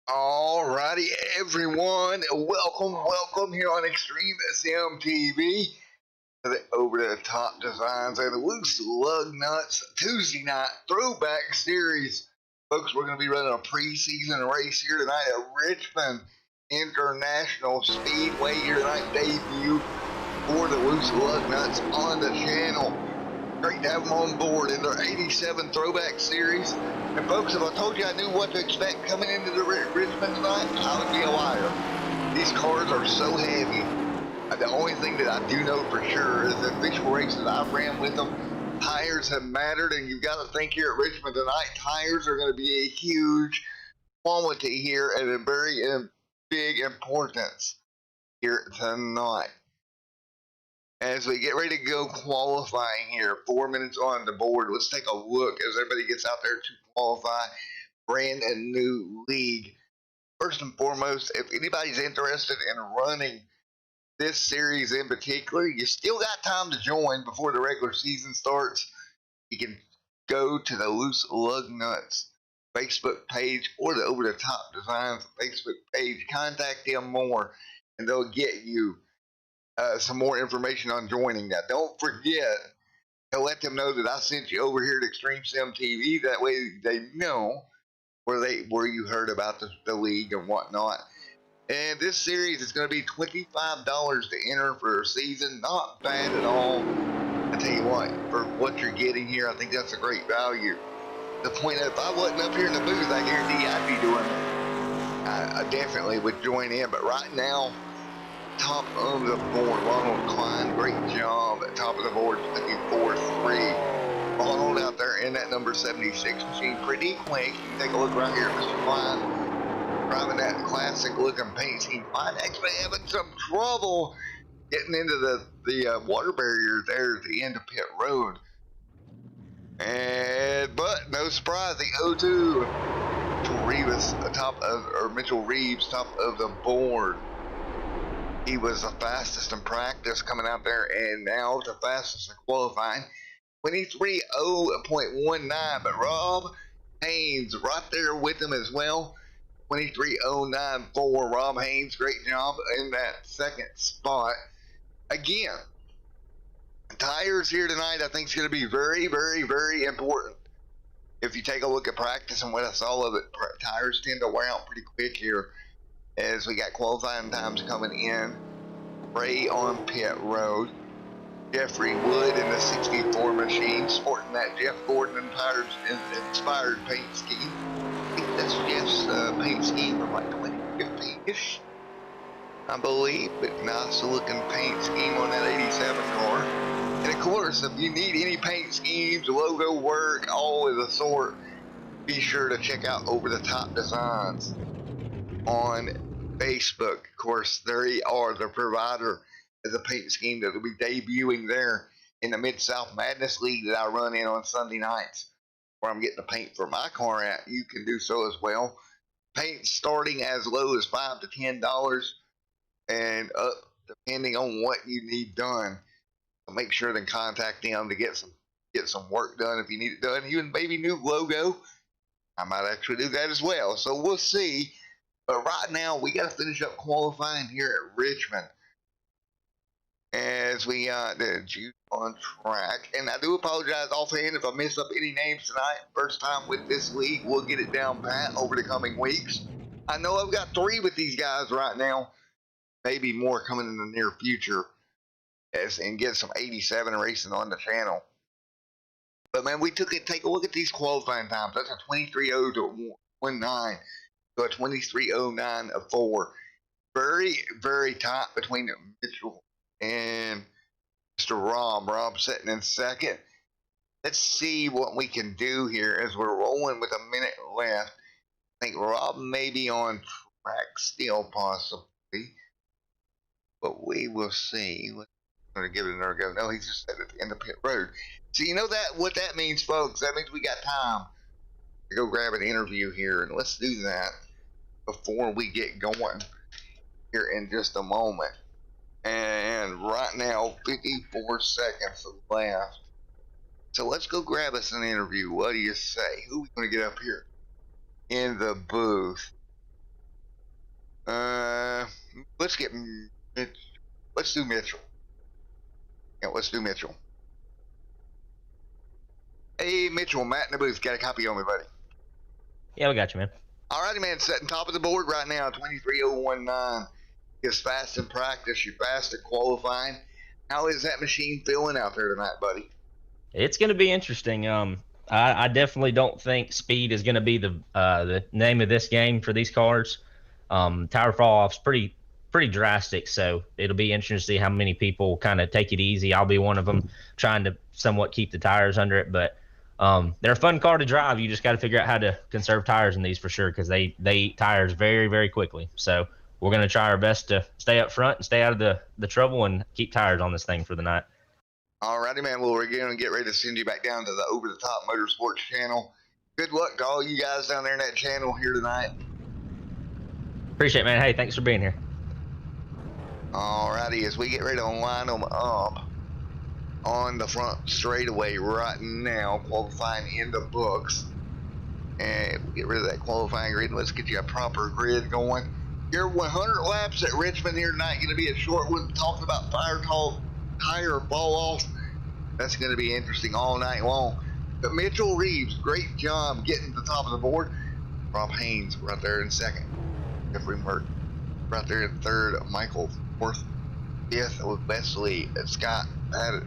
Alrighty, everyone, welcome here on Extreme SMTV to the over the top designs and the loose lug nuts Tuesday night throwback series. Folks, we're going to be running a preseason race here tonight at Richmond International Speedway here tonight, debut for the loose lug nuts on the channel. Great to have them on board in their 87 throwback series. And folks, if I told you I knew what to expect coming into the Richmond tonight, I would be a liar. These cars are so heavy. The only thing that I do know for sure is the official races I've ran with them, tires have mattered, and you've got to think here at Richmond tonight, tires are going to be a huge quality here and a very big importance here tonight. As we get ready to go qualifying here, 4 minutes on the board, let's take a look as everybody gets out there to qualify. Brand new league. First and foremost, if anybody's interested in running this series in particular, you still got time to join before the regular season starts. You can go to the Loose Lug Nuts Facebook page or the Over the Top Designs Facebook page. Contact them more, and they'll get you some more information on joining that. Don't forget to let them know that I sent you over here to Extreme Sim TV. That way they know where you heard about the league and whatnot. And this series is going to be $25 to enter for a season. Not bad at all. I tell you what, for what you're getting here, I think that's a great value. The point of, if I wasn't up here in the booth, I guarantee I'd be doing it. I definitely would join in, but right now, top of the board, Ronald Klein, great job at top of the board, 54-3. Ronald out there in that number 76 machine, pretty quick. You can take a look right here, Mr. Klein, driving that classic looking paint scheme. Klein actually having some trouble getting into the water barrier there at the end of pit road. But no surprise, the 02 Mitchell Reeves, top of the board. He was the fastest in practice coming out there, and now the fastest in qualifying, 23:0.19. But Rob Haynes right there with him as well, 23:094. Rob Haynes, great job in that second spot. Again, tires here tonight I think is going to be very, very, very important. If you take a look at practice and what I saw of it, tires tend to wear out pretty quick here as we got qualifying times coming in. Ray on pit road. Jeffrey Wood in the 64 machine, sporting that Jeff Gordon inspired paint scheme. I think that's Jeff's paint scheme from like 2015-ish, I believe, but nice looking paint scheme on that 87 car. And of course, if you need any paint schemes, logo work, all of the sort, be sure to check out Over the Top Designs on Facebook. Of course, they are the provider of the paint scheme that will be debuting there in the Mid-South Madness League that I run in on Sunday nights, where I'm getting the paint for my car at. You can do so as well. Paint starting as low as $5 to $10 and up depending on what you need done. So make sure to contact them to get some work done if you need it done. Even maybe new logo, I might actually do that as well. So we'll see. But right now, we got to finish up qualifying here at Richmond as we got the juice on track. And I do apologize offhand if I mess up any names tonight. First time with this league. We'll get it down pat over the coming weeks. I know I've got 3 with these guys right now. Maybe more coming in the near future and get some 87 racing on the channel. But man, take a look at these qualifying times. That's a 23:0 to 19. So a 23:09.4. Very, very tight between Mitchell and Mr. Rob. Rob sitting in second. Let's see what we can do here as we're rolling with a minute left. I think Rob may be on track still, possibly. But we will see. Let's give it another go. No, he's just at the end of pit road. So you know what that means, folks. That means we got time to go grab an interview here, and let's do that before we get going here in just a moment. And right now, 54 seconds left. So let's go grab us an interview. What do you say? Who are we going to get up here in the booth? Uh, let's get let's do Mitchell. Yeah, let's do Mitchell. Hey, Mitchell, Matt in the booth. Got a copy on me, buddy. Yeah, we got you, man. Alrighty, man. Sitting top of the board right now, 23.019. Is fast in practice. You're fast at qualifying. How is that machine feeling out there tonight, buddy? It's going to be interesting. I definitely don't think speed is going to be the name of this game for these cars. Tire fall off's pretty drastic, so it'll be interesting to see how many people kind of take it easy. I'll be one of them, trying to somewhat keep the tires under it. But they're a fun car to drive. You just got to figure out how to conserve tires in these for sure, because they eat tires very, very quickly. So we're going to try our best to stay up front and stay out of the trouble and keep tires on this thing for the night. Alrighty, man. Well, we're going to get ready to send you back down to the Over the Top Motorsports channel. Good luck to all you guys down there in that channel here tonight. Appreciate it, man. Hey, thanks for being here. Alrighty, as we get ready to line them up on the front straightaway right now, qualifying in the books. And we'll get rid of that qualifying grid and let's get you a proper grid going. Your 100 laps at Richmond here tonight going to be a short one, talking about tire fall off. That's going to be interesting all night long. But Mitchell Reeves, great job getting to the top of the board. Rob Haynes right there in second. Jeffrey Merck right there in third. Michael fourth. Fifth with Wesley. Scott had it.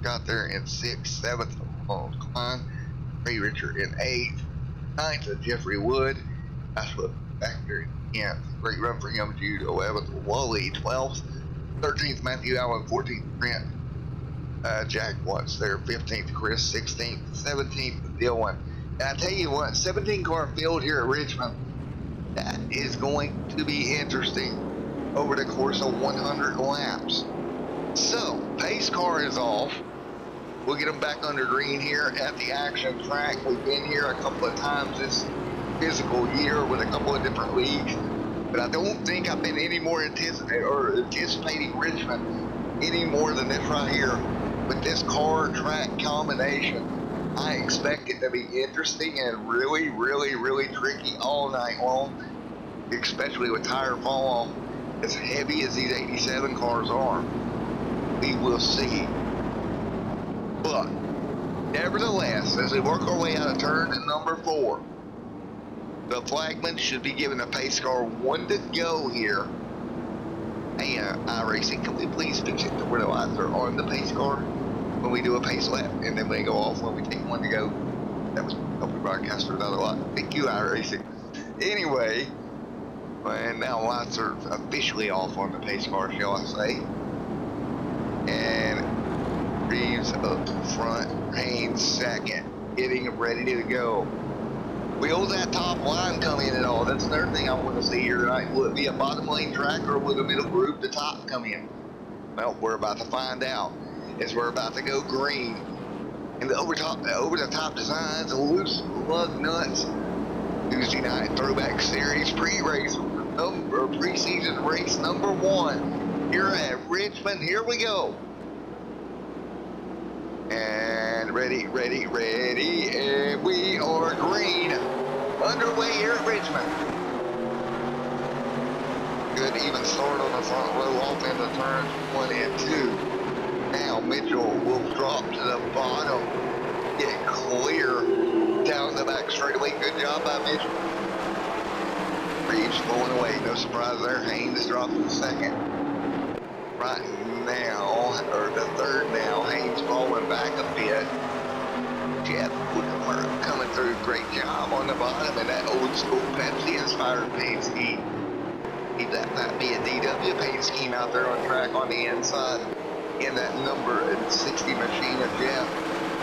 Got there in sixth. Seventh, Klein. Ray Richard in eighth. Ninth, Jeffrey Wood. That's what back there in 10th. Great run for him. Jude 11th. Wally 12th. 13th, Matthew Allen. 14th, Brent. Jack Watts there. 15th, Chris. 16th. 17th, Dylan. And I tell you what, 17 car field here at Richmond. That is going to be interesting over the course of 100 laps. So, pace car is off. We'll get them back under green here at the action track. We've been here a couple of times this physical year with a couple of different leagues, but I don't think I've been any more anticipating Richmond any more than this right here. With this car track combination, I expect it to be interesting and really, really, really tricky all night long, especially with tire fall off. As heavy as these 87 cars are, we will see. But nevertheless, as we work our way out of turn number 4, the flagman should be given a pace car 1 to go here. Hey, iRacing, can we please fix it to where the lights are on the pace car when we do a pace lap, and then they go off when we take 1 to go? That was helping broadcasters out a lot. Thank you, iRacing. Anyway, and now lights are officially off on the pace car, shall I say. And Reeves up front, Haynes second, getting ready to go. Will that top line come in at all? That's another thing I want to see here tonight. Will it be a bottom lane track, or will the middle group, the top, come in? Well, we're about to find out as we're about to go green. And the over the top designs, the loose Lugnuts Tuesday night Throwback Series preseason race number 1 here at Richmond. Here we go. And ready, and we are green. Underway here at Richmond. Good even start on the front row, off into turns 1 and 2. Now Mitchell will drop to the bottom, get clear down the back straightaway. Good job by Mitchell. Reeves pulling away, no surprise there. Haynes dropping the second. Right now, or the third now, Haynes falling back a bit. Jeff Woodward coming through, great job on the bottom, and that old school Pepsi inspired paint scheme. That might be a DW paint scheme out there on track on the inside in that number 60 machine of Jeff.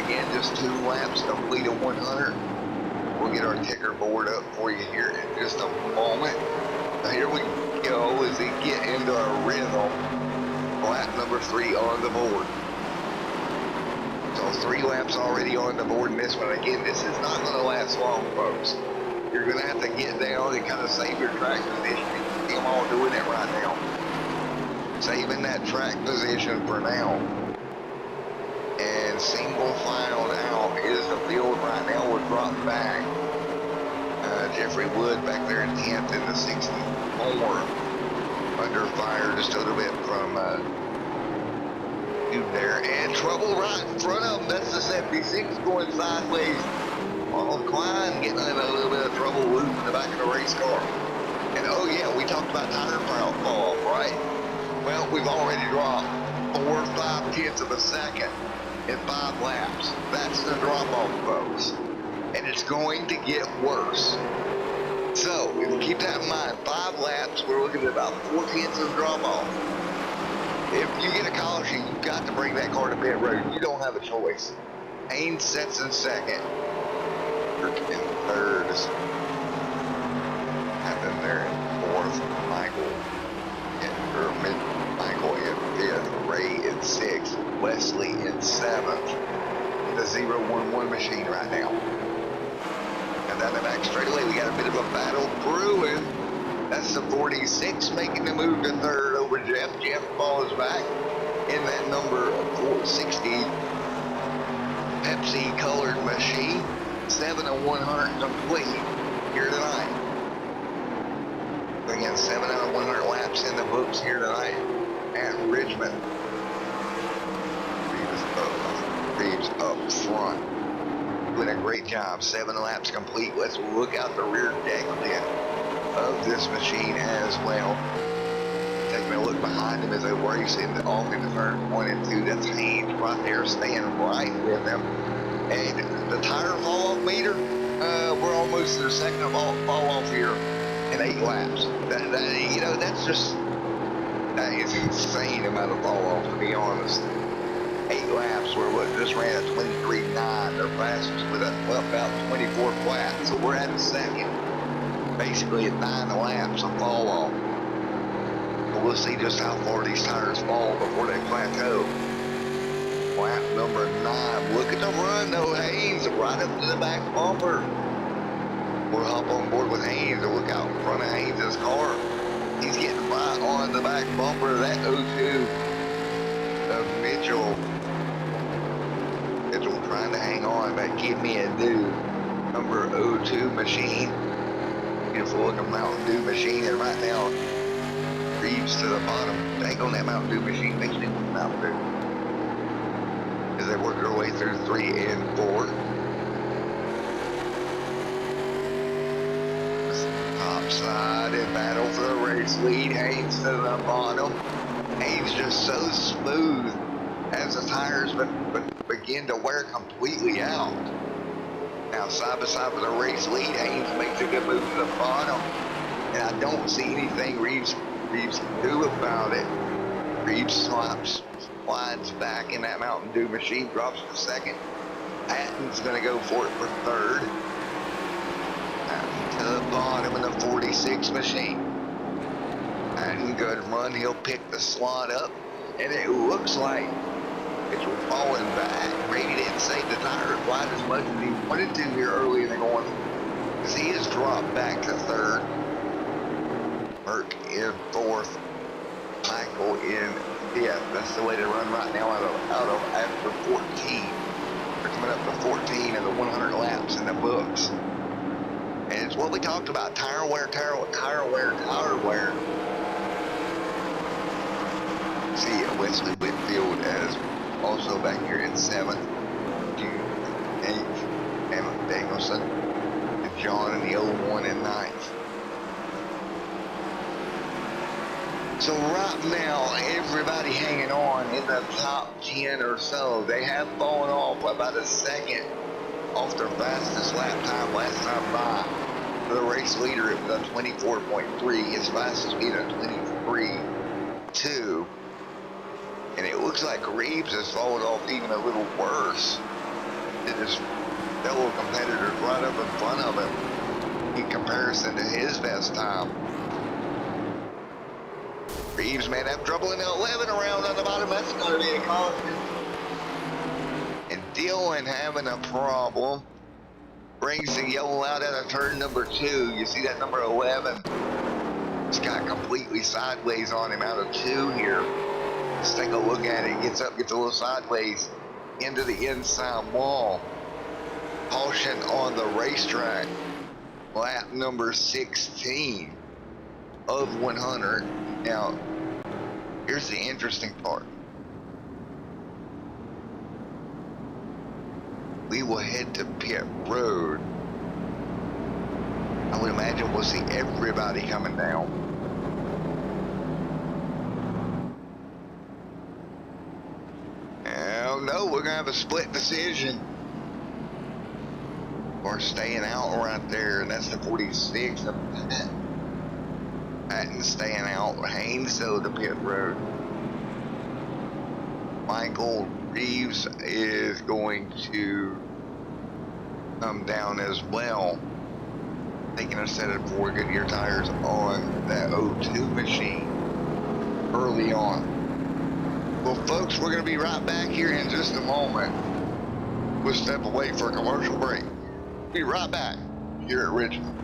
Again, just 2 laps complete of 100. We'll get our ticker board up for you here in just a moment. Now here we go as we get into our rhythm. Lap number 3 on the board. So 3 laps already on the board in this one. Again, this is not going to last long, folks. You're going to have to get down and kind of save your track position. I'm all doing it right now. Saving that track position for now. And single file out is the field right now. We're dropped back. Jeffrey Wood back there in 10th in the 64. Under fire just a little bit from dude there. And trouble right in front of him. That's the 76 going sideways. Arnold Klein getting in a little bit of trouble looping the back of the race car. And oh yeah, we talked about tire fall off, right? Well, we've already dropped 4 or 5 tenths of a second in 5 laps. That's the drop off, folks. And it's going to get worse. So, we will keep that in mind. 5 laps, we're looking at about 4 tenths of drop off. If you get a caution, you've got to bring that car to pit road. You don't have a choice. Haynes sets in second. In third. And then they're in fourth. Michael in fifth. Ray in sixth. Wesley in seventh. The 011 machine right now. And down the back straightaway, we got a bit of a battle brewing. That's the 46 making the move to third over Jeff. Jeff falls back in that number 460 Pepsi colored machine. 7 of 100 complete here tonight. Again, 7 out of 100 laps in the books here tonight at Richmond. Reeves up front. Doing a great job. 7 laps complete. Let's look out the rear deck lid of this machine as well. Taking a look behind him as they race off into turn 1 and 2. That's Haynes right there staying right with them. And the tire fall off meter, we're almost to the second fall off here in 8 laps. That's just, that is insane amount of fall off, to be honest. 8 laps, we just ran a 23.9. Their fastest with about 24 flat. So we're at a second, basically at 9 laps of fall off. But we'll see just how far these tires fall before they plateau. Lap number 9. Look at the run though, Haynes, right up to the back bumper. We'll hop on board with Haynes and look out in front of Haynes' car. He's getting right on the back bumper of that 02 of Mitchell. Mitchell trying to hang on, but give me a do. Number 02 machine. Beautiful looking Mountain Dew machine, and right now, Reeves to the bottom. Dang on that Mountain Dew machine, makes me want Mountain Dew. As they work their way through 3 and 4. Top side in battle for the race lead. Haynes to the bottom. Haynes just so smooth as the tires begin to wear completely out. Now side by side with the race lead, Haynes makes a good move to the bottom. And I don't see anything Reeves can do about it. Reeves slides back in that Mountain Dew machine, drops to second. Patton's going to go for it for third. Patton to the bottom in the 46 machine. Patton, good run. He'll pick the slot up. And it looks like it's falling back. Brady didn't save the tire quite as much as he wanted to here early in the going. Because he has dropped back to third. Merck in fourth. Michael in fifth. That's the way to run right now out of after 14. We're coming up to 14 and the 100 laps in the books. And it's what we talked about, tire wear. See Wesley Whitfield as also back here in 7th. June 8th. Emmett Danielson. And John in the 01 in 9th. So right now, everybody hanging on in the top 10 or so. They have fallen off about a second off their fastest lap time last time by. For the race leader, it was a 24.3. His fastest being a 23.2. And it looks like Reeves has fallen off even a little worse than his fellow competitors right up in front of him in comparison to his best time. Reeves may have trouble in the 11 around on the bottom. That's going to be a caution. And Dylan having a problem. Brings the yellow out at a turn number 2. You see that number 11? It's got completely sideways on him out of 2 here. Let's take a look at it. Gets up, gets a little sideways into the inside wall. Caution on the racetrack. lap number 16 of 100. Now, here's the interesting part. We will head to pit road. I would imagine we'll see everybody coming down. No, we're gonna have a split decision. We're staying out right there, and that's the 46 of Patton staying out. Haynes to the pit road. Michael Reeves is going to come down as well, taking a set of 4 Goodyear tires on that O2 machine early on. Well, folks, we're going to be right back here in just a moment. We'll step away for a commercial break. Be right back here at Richmond.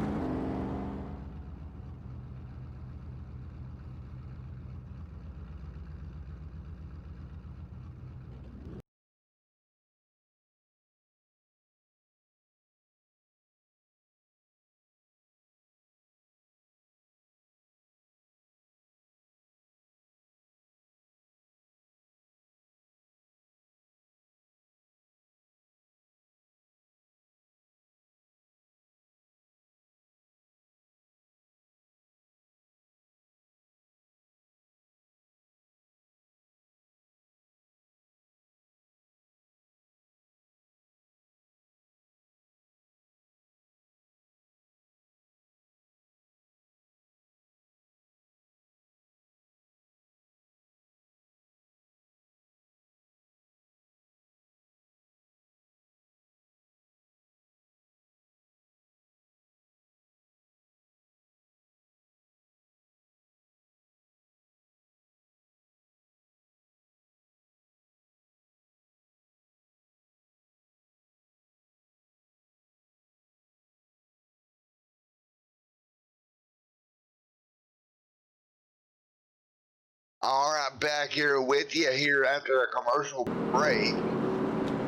All right, back here with you here after a commercial break.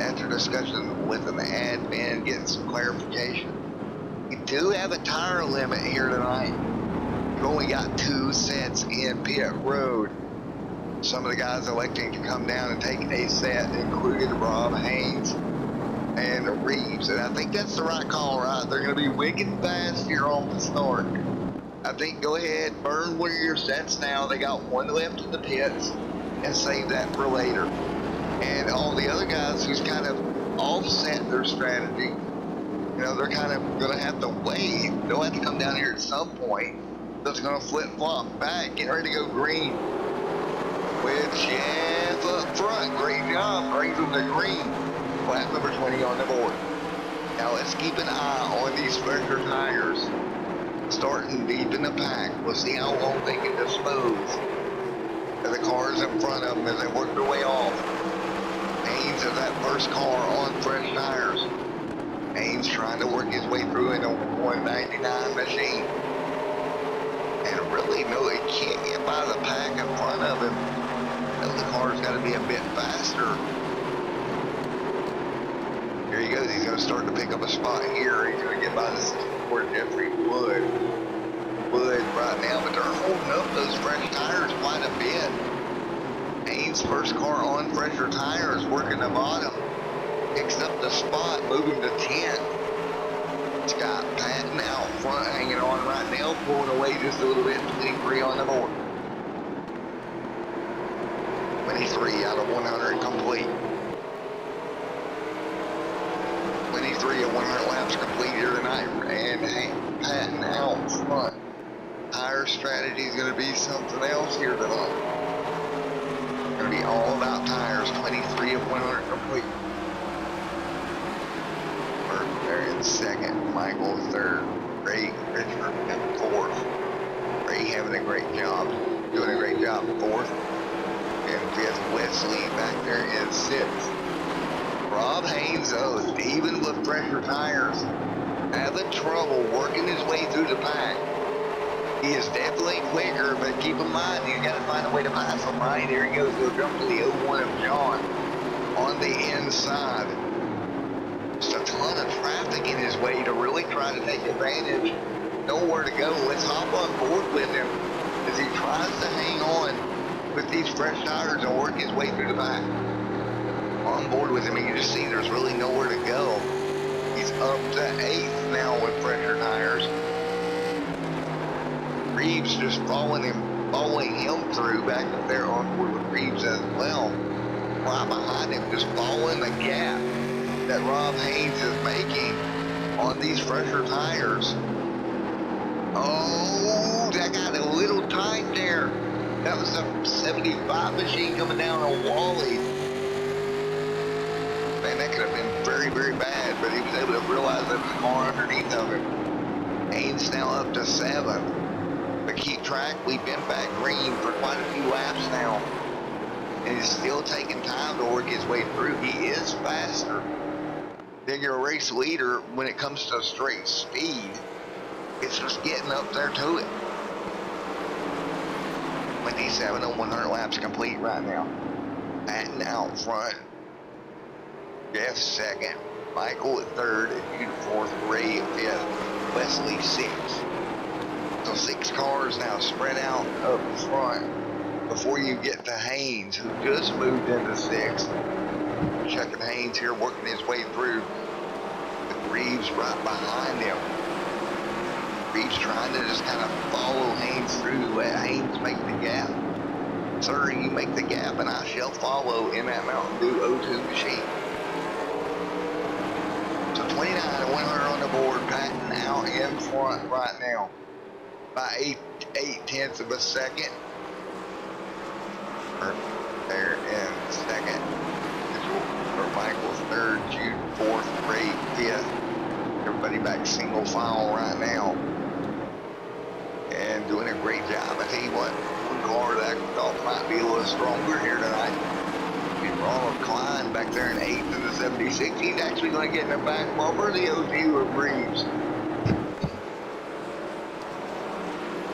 After discussion with an admin, getting some clarification. We do have a tire limit here tonight. We've only got 2 sets in pit road. Some of the guys electing to come down and take a set included Rob Haynes and Reeves, and I think that's the right call, right? They're going to be wicked fast here on the start. I think go ahead, burn one of your sets now. They got 1 left in the pits, and save that for later. And all the other guys who's kind of offset their strategy, you know, they're kind of going to have to wait. They'll have to come down here at some point. That's going to flip-flop back, getting ready to go green. With Jeff up front, great job, brings them to green. Lap number 20 on the board. Now let's keep an eye on these fresher tires. Starting deep in the pack. We'll see how long they can dispose of the cars in front of them as they work their way off. Haynes is that first car on fresh tires. Haynes trying to work his way through in a 199 machine. And really, no, he can't get by the pack in front of him. The car's got to be a bit faster. Here he goes. He's going to start to pick up a spot here. He's going to get by the support Jeffrey Wood. Wood right now, but they're holding up those fresh tires quite a bit. Haynes' first car on fresher tires, working the bottom. Picks up the spot, moving to 10th. Scott Patton out front, hanging on right now, pulling away just a little bit. 23 on the board. 23 out of 100 complete. 23 of 100 laps complete here tonight, and Patton out front. Tire strategy is going to be something else here tonight. Going to be all about tires. 23 of 100 complete. Burke there in second, Michael third, Ray Richmond in fourth. Ray having a great job, doing a great job fourth. And fifth, Wesley back there in sixth. Rob Haynes, though, even with fresher tires, having trouble working his way through the pack. He is definitely quicker, but keep in mind, he's got to find a way to pass him right. Here he goes. He'll jump to the 01 of John on the inside. Just a ton of traffic in his way to really try to take advantage. Nowhere to go. Let's hop on board with him as he tries to hang on with these fresh tires and work his way through the back. On board with him, and you just see there's really nowhere to go. He's up to 8th now with fresher tires. Reeves just following him through back up there on board with Reeves as well. Right behind him, just following the gap that Rob Haynes is making on these fresher tires. Oh, that got a little tight there. That was a 75 machine coming down on Wally. Man, that could have been very, very bad, but he was able to realize there was a car underneath of him. Haynes now up to 7th. But keep track, we've been back green for quite a few laps now. And he's still taking time to work his way through. He is faster than your race leader when it comes to straight speed. It's just getting up there to it. 27 and 100 laps complete right now. Patton out front. Jeff 2nd. Michael at 3rd. And Jude 4th. Ray at 5th. Wesley 6th. So 6 cars now spread out up front before you get to Haynes, who just moved into 6th. Chuck and Haynes here working his way through with Reeves right behind him. Reeves trying to just kind of follow Haynes through, let Haynes make the gap. Sir, you make the gap and I shall follow in that Mountain Dew O2 machine. So 29 and 100 on the board, Patton out in front right now by 8/10 of a second. There in 2nd. For Michael's 3rd, Jude 4th, Ray 5th. Everybody back single file right now. And doing a great job. I tell you what, one car that I thought might be a little stronger here tonight. Ronald Klein back there in 8th in the 76. He's actually going to get in the back bumper, the O2 of Reeves.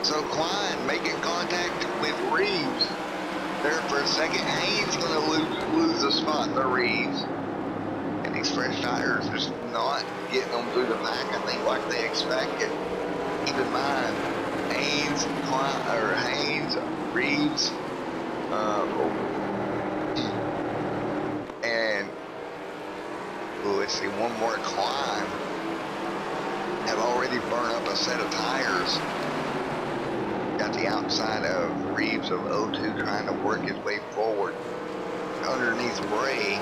So Klein making contact with Reeves. There for a second. Haynes going to lose the spot to Reeves. And these fresh tires just not getting them through the pack, I think, like they expected. Keep in mind, Haynes, Reeves, and let's see, one more Klein have already burned up a set of tires. Got the outside of Reeves of O2 trying to work his way forward. Underneath Ray,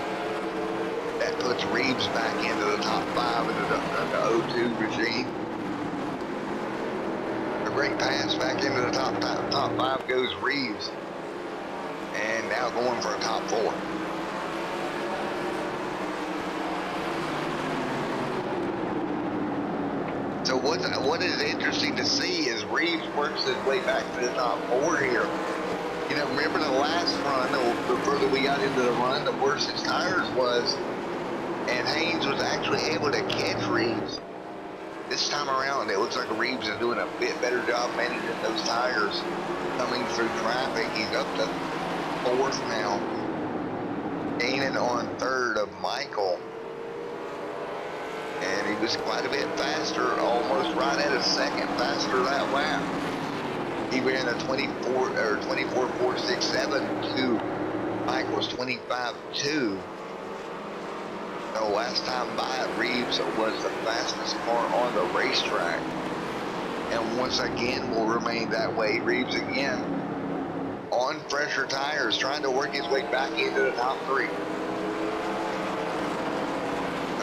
that puts Reeves back into the top 5 into the O2 machine. A great pass back into the top 5 goes Reeves. And now going for a top 4. So what is interesting to see is Reeves works his way back to the top 4 here. You know, remember the last run, the further we got into the run, the worse his tires was. And Haynes was actually able to catch Reeves. This time around, it looks like Reeves is doing a bit better job managing those tires coming through traffic. He's up to 4th now. Gaining on 3rd of Michael. And he was quite a bit faster, almost right at a second faster that lap. He ran a 24.467 Michael's 25.2. So last time by, Reeves was the fastest car on the racetrack. And once again will remain that way. Reeves again on fresher tires, trying to work his way back into the top 3.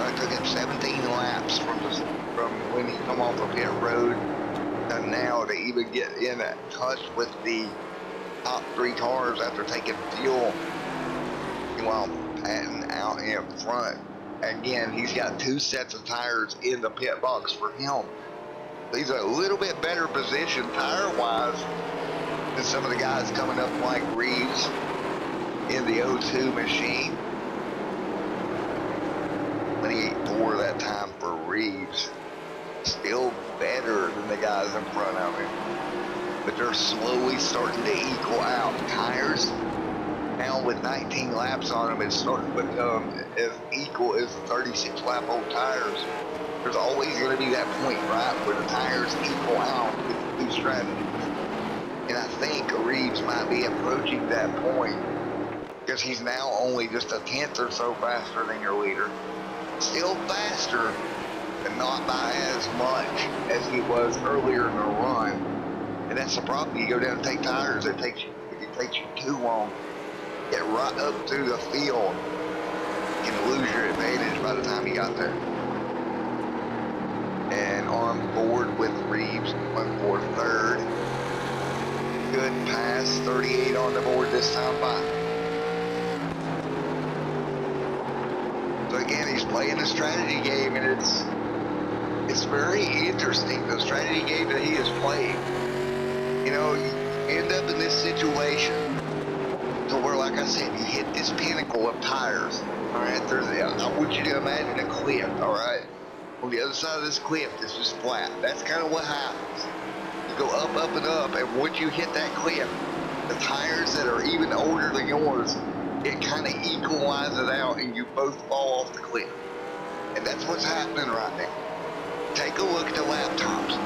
It took him 17 laps from when he come off of pit road to now to even get in touch with the top 3 cars after taking fuel. Meanwhile, Patton out in front. Again, he's got 2 sets of tires in the pit box for him. He's a little bit better position tire-wise than some of the guys coming up like Reeves in the O2 machine. 28.4 that time for Reeves. Still better than the guys in front of him. But they're slowly starting to equal out. Tires Now with 19 laps on them, it's starting to become as equal as the 36 lap old tires. There's always going to be that point, right, where the tires equal out with the new strategy. And I think Reeves might be approaching that point because he's now only just a tenth or so faster than your leader. Still faster, but not by as much as he was earlier in the run. And that's the problem. You go down and take tires, it takes you too long. Get right up through the field, you can lose your advantage by the time you got there. And on board with Reeves, going for third. Good pass, 38 on the board this time by. So again, he's playing a strategy game, and it's very interesting, the strategy game that he is playing. You know, you end up in this situation to where, like I said, you hit this pinnacle of tires. All right, I want you to imagine a cliff. All right, on the other side of this cliff, it's just flat. That's kind of what happens. You go up, up, and up, and once you hit that cliff, the tires that are even older than yours, it kind of equalizes out, and you both fall off the cliff. And that's what's happening right now. Take a look at the lap times.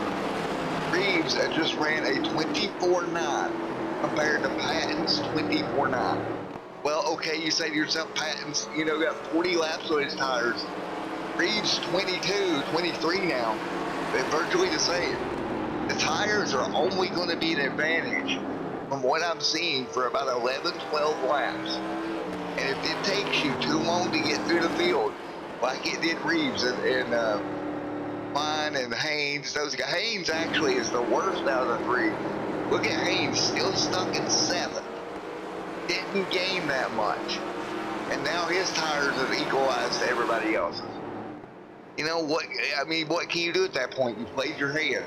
Reeves just ran a 24.9 compared to Patton's 24.9. Well, okay, you say to yourself, Patton's, you know, got 40 laps on his tires. Reeves 22, 23 now. They're virtually the same. The tires are only going to be an advantage from what I'm seeing for about 11, 12 laps. And if it takes you too long to get through the field, like it did Reeves and Klein and Haynes, Haynes actually is the worst out of the three. Look at Haynes, still stuck in 7th. Didn't gain that much. And now his tires have equalized to everybody else's. You know what, I mean, what can you do at that point? You played your hand.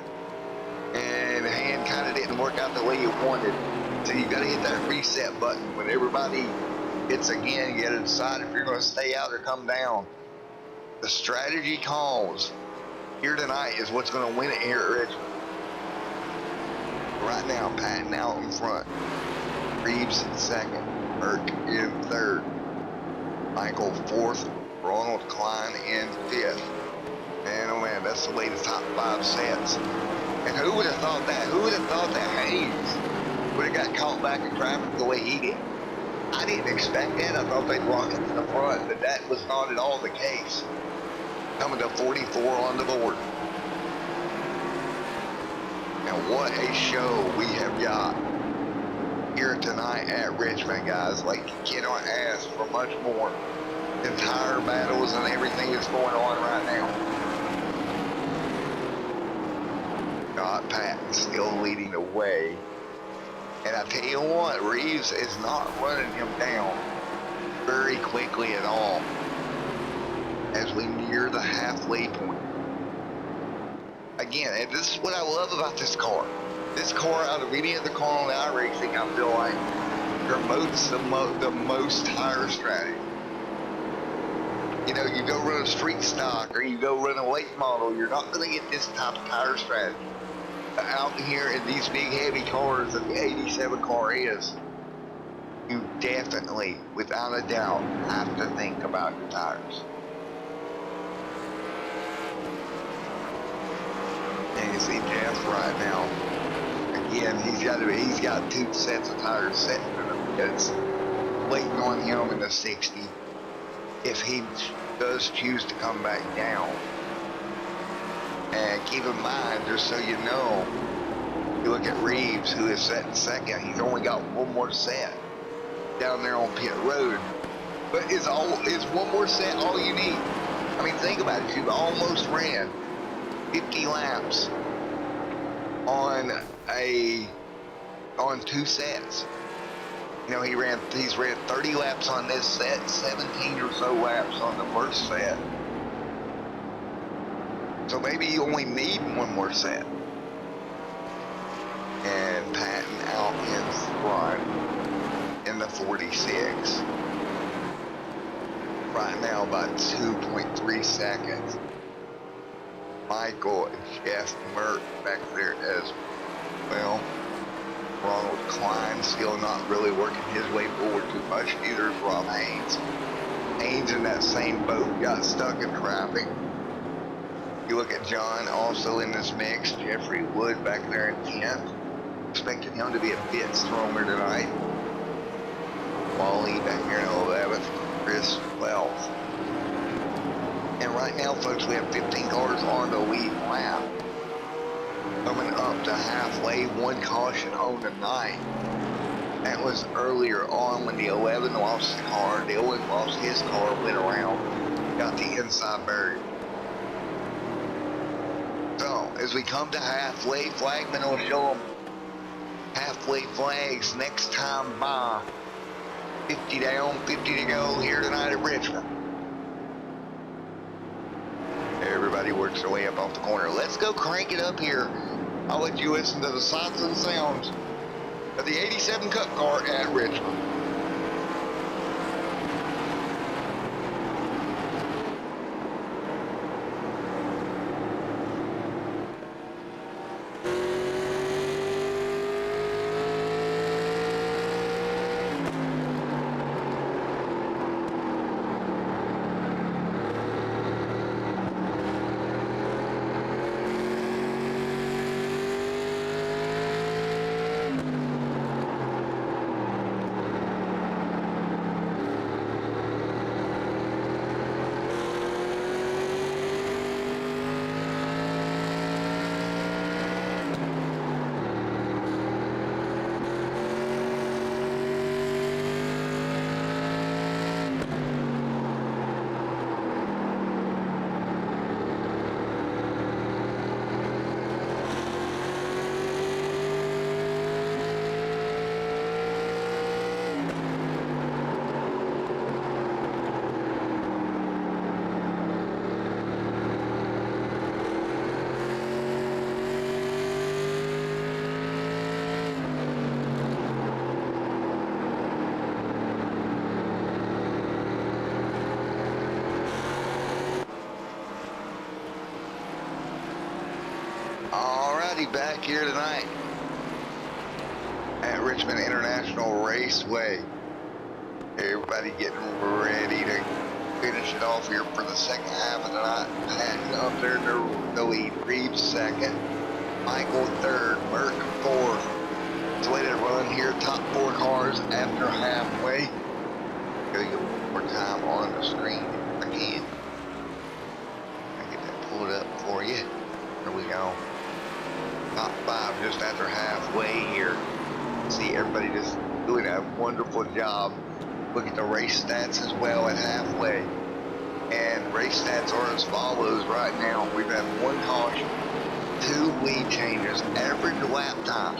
And the hand kind of didn't work out the way you wanted. So you got to hit that reset button. When everybody hits again, you got to decide if you're going to stay out or come down. The strategy calls here tonight is what's going to win it here at Richmond. Right now, Patton out in front. Reeves in second. Burke in third. Michael fourth. Ronald Klein in fifth. And oh man, that's the way the top 5 sets. And who would have thought that? Who would have thought that Haynes would have got caught back in traffic the way he did? I didn't expect that. I thought they'd rock it to the front, but that was not at all the case. Coming to 44 on the board. Now what a show we have got here tonight at Richmond, guys. Like, you cannot ask for much more than tire battles and everything that's going on right now. Got Patton still leading the way. And I tell you what, Reeves is not running him down very quickly at all as we near the halfway point. Again, and this is what I love about this car. This car, out of any other car on the iRacing, I feel like promotes the most tire strategy. You know, you go run a street stock or you go run a late model, you're not going to get this type of tire strategy. Out here in these big heavy cars that the 87 car is, you definitely, without a doubt, have to think about your tires. And you see Jeff right now. Again, he's got 2 sets of tires set for him. It's waiting on him in the 60 if he does choose to come back down. And keep in mind, just so you know, you look at Reeves, who is set in second. He's only got 1 more set down there on pit road. But is one more set all you need? I mean, think about it. You've almost ran 50 laps on 2 sets. You know, he's ran 30 laps on this set, 17 or so laps on the first set. So maybe you only need 1 more set. And Patton out in front in the 46. Right now about 2.3 seconds. Michael and Jeff Mert back there as well. Ronald Klein still not really working his way forward too much. Neither is Rob Haynes. Haynes in that same boat got stuck in traffic. You look at John also in this mix. Jeffrey Wood back there in 10th. Expecting him to be a bit stronger tonight. Wally back here in 11th. Chris 12th. And right now, folks, we have 15 cars on the lead lap. Coming up to halfway, one caution on the 9. That was earlier on when the 11 lost the car. The 11 lost his car, went around, got the inside barrier. So, as we come to halfway, flagman will show them halfway flags next time by. 50 down, 50 to go here tonight at Richmond. Everybody works their way up off the corner. Let's go crank it up here. I'll let you listen to the sights and sounds of the 87 Cup car at Richmond. Back here tonight at Richmond International Raceway. Everybody getting ready to finish it off here for the second half of the night. And up there in the lead, Reeves second, Michael third, Merck fourth. It's a way to run here, top 4 cars after halfway. Gotta get one more time on the screen if I can. I get that pulled up for you. Here we go. Top 5 just after halfway here. See everybody just doing a wonderful job. Look at the race stats as well at halfway. And race stats are as follows right now. We've had 1 caution, 2 lead changes, average lap time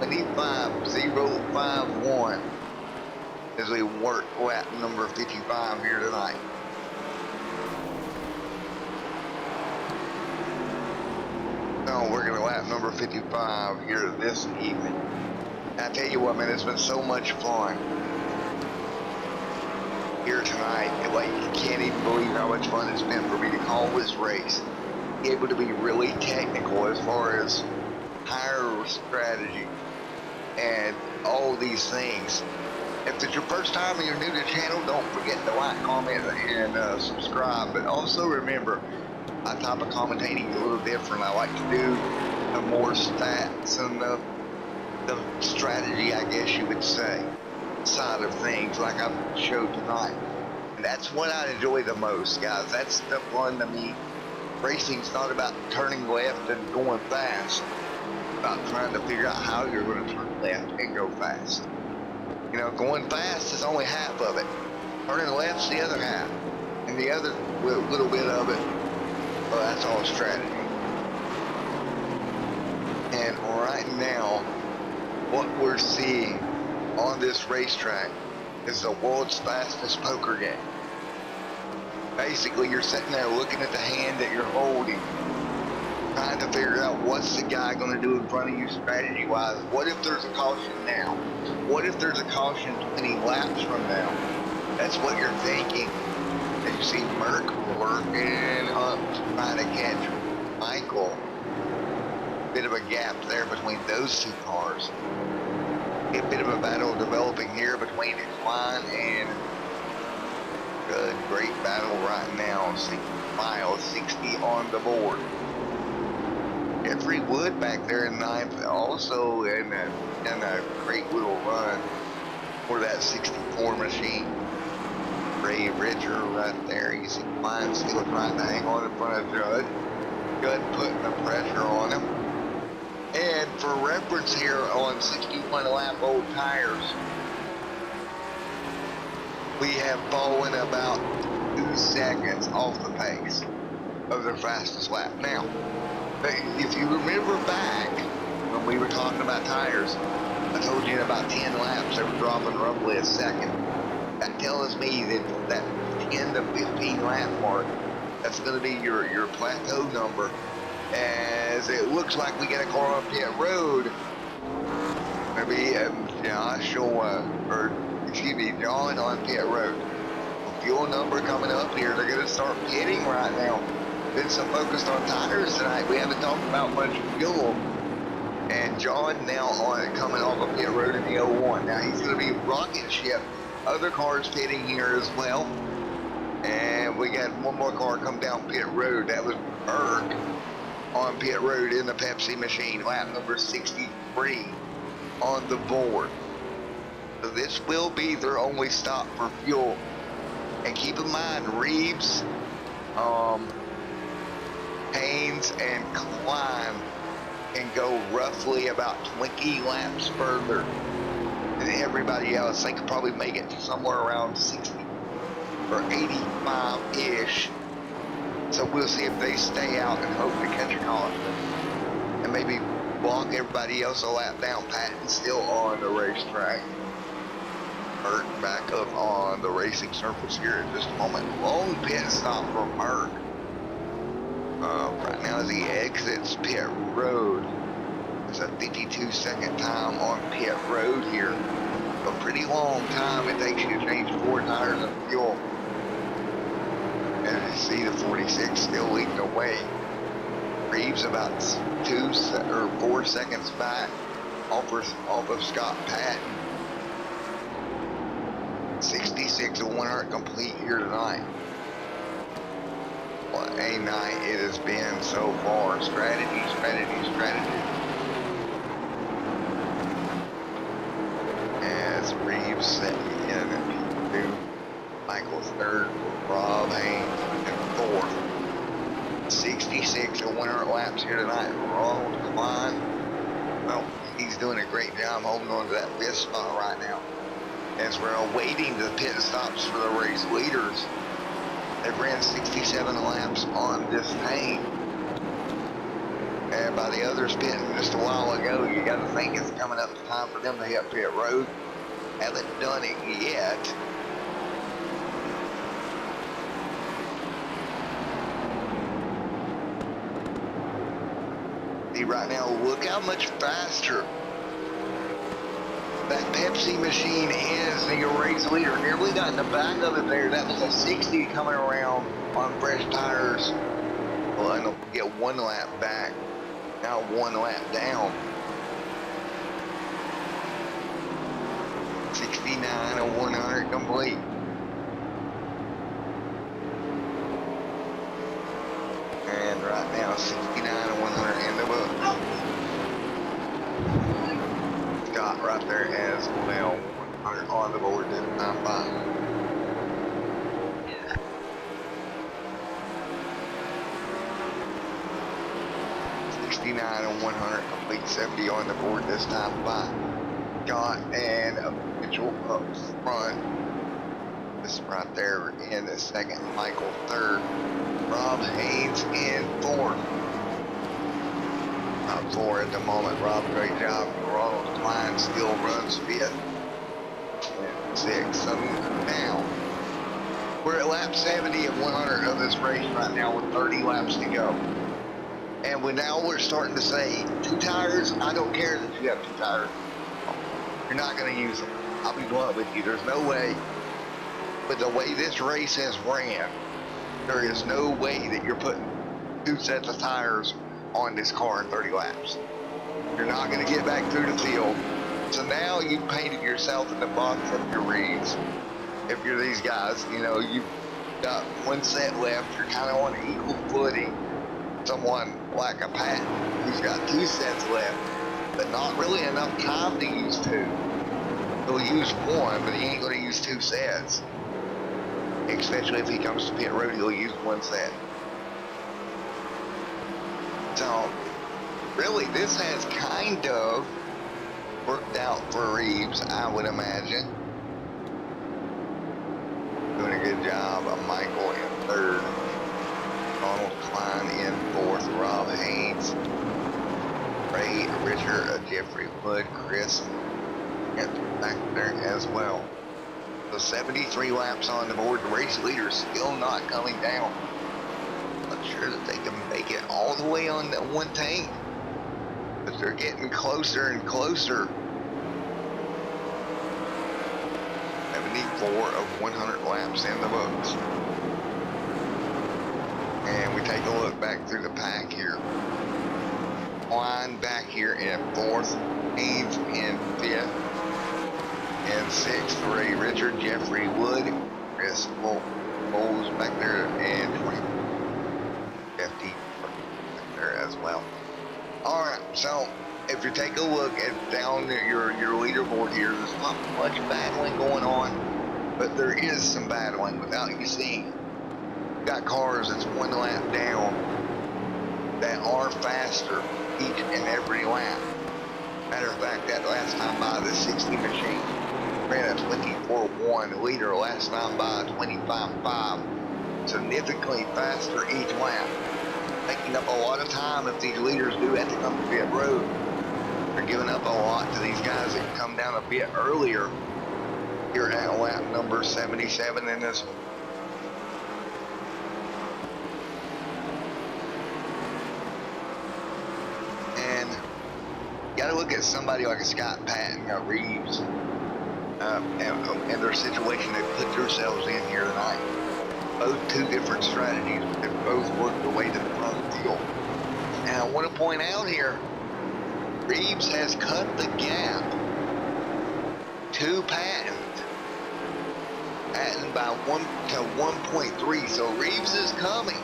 25.051 as we work lap number 55 here tonight. No, we're going to lap number 55 here this evening. I tell you what, man, it's been so much fun here tonight. Like, you can't even believe how much fun it's been for me to call this race. Be able to be really technical as far as tire strategy and all these things. If it's your first time and you're new to the channel, don't forget to like, comment, and subscribe. But also remember, my type of commentating is a little different. I like to do the more stats and the strategy, I guess you would say, side of things like I've showed tonight. And that's what I enjoy the most, guys. That's the fun to me. Racing's not about turning left and going fast. It's about trying to figure out how you're going to turn left and go fast. You know, going fast is only half of it. Turning left's the other half. And the other little bit of it, well, that's all strategy. And right now, what we're seeing on this racetrack is the world's fastest poker game. Basically, you're sitting there looking at the hand that you're holding, trying to figure out what's the guy going to do in front of you strategy-wise. What if there's a caution now? What if there's a caution 20 laps from now? That's what you're thinking. And you see Merck working up, trying to catch Michael. Bit of a gap there between those 2 cars. A bit of a battle developing here between Klein and Good. Great battle right now. 6 miles, 60 on the board. Jeffrey Wood back there in 9th, also in a great little run for that 64 machine. Ray Ridger right there. You see Klein still trying to hang on in front of Judd. Judd putting the pressure on him. And for reference here on 61 lap old tires, we have fallen about 2 seconds off the pace of their fastest lap. Now, if you remember back when we were talking about tires, I told you in about 10 laps they were dropping roughly a second. That tells me that 10 to 15 lap mark, that's going to be your plateau number. As it looks like we get a car on pit road, maybe John on pit road. Fuel number coming up here. They're going to start pitting right now. Been so focused on tires tonight, we haven't talked about much fuel. And John now coming off of pit road in the 01. Now he's going to be rocket ship. Other cars pitting here as well. And we got one more car come down pit road. That was Berg on pit road in the Pepsi machine, lap number 63 on the board. So this will be their only stop for fuel. And keep in mind, Reeves, Haynes, and Klein can go roughly about 20 laps further than everybody else. They could probably make it to somewhere around 60 or 85-ish. So we'll see if they stay out and hope to catch a car and maybe block everybody else a lap down. Patton's still on the racetrack. Merck back up on the racing surface here in just a moment. Long pit stop for Merck. Right now as he exits pit road. It's a 52-second time on pit road here. A pretty long time it takes you to change 4 tires of fuel. And you see the 46 still leading the way. Reeves about 4 seconds back off of Scott Patton. 66 and 100 complete here tonight. What a night it has been so far. Strategy. As Reeves setting in at P2. Michael's 3rd. Rob Haynes in 4th. 66 and 100 laps here tonight. Ronald Klein. Well, he's doing a great job holding on to that 5th spot right now. As we're awaiting the pit stops for the race leaders. They've ran 67 laps on this tank. And by the others pitting just a while ago, you got to think it's coming up time for them to hit pit road. Haven't done it yet. See right now, look how much faster that Pepsi machine is the race leader. Nearly got in the back of it there. That was a 60 coming around on fresh tires. Well, and they'll get 1 lap back. Now 1 lap down. 69 and 100 complete. And right now 69 and 100 in the book. Scott right there as well. 100 on the board this time by. 69 and 100 complete, 70 on the board this time by Scott and Mitchell up front. This right there in the 2nd, Michael 3rd, Rob Haynes in 4th. Top 4 at the moment. Rob, great job. Ronald Klein still runs 5th. And 6th. So now we're at lap 70 of 100 of this race right now with 30 laps to go. And we're starting to say 2 tires. I don't care that you have 2 tires. You're not going to use them. I'll be blunt with you. There's no way. But the way this race has ran, there is no way that you're putting 2 sets of tires on this car in 30 laps. You're not going to get back through the field So now you painted yourself in the box of your Reeves. If you're these guys, you know, you've got one set left, you're kind of on equal footing. Someone like a Pat who's got 2 sets left, but not really enough time to use 2. He'll use 1, but he ain't going to use 2 sets. Especially if he comes to pit road, he'll use 1 set. So, really, this has kind of worked out for Reeves, I would imagine. Doing a good job of Michael in 3rd. Donald Klein in 4th. Rob Haynes. Ray Richard, Jeffrey Wood, Chris back there as well. So 73 laps on the board. The race leader still not coming down. Not sure that they can make it all the way on that 1 tank, but they're getting closer and closer. 74 of 100 laps in the books. And we take a look back through the pack here. Klein back here in 4th, Haynes in 5th, and 6th, Ray Richard, Jeffrey Wood, Chris Bowles back there, and 20. FD back there as well. Alright, so if you take a look at down your leaderboard here, there's not much battling going on, but there is some battling without you seeing. You've got cars that's 1 lap down that are faster each and every lap. Matter of fact, that last time by the 60 machine ran a 24.1 leader last time by 25.5, significantly faster each lap, taking up a lot of time if these leaders do have to come to pit road. They're giving up a lot to these guys that can come down a bit earlier here at lap number 77 in this one. And you gotta look at somebody like a Scott Patton or Reeves and their situation they put themselves in here tonight. Both 2 different strategies that both work the way to the front field. And I want to point out here, Reeves has cut the gap to Patton by 1 to 1.3. So Reeves is coming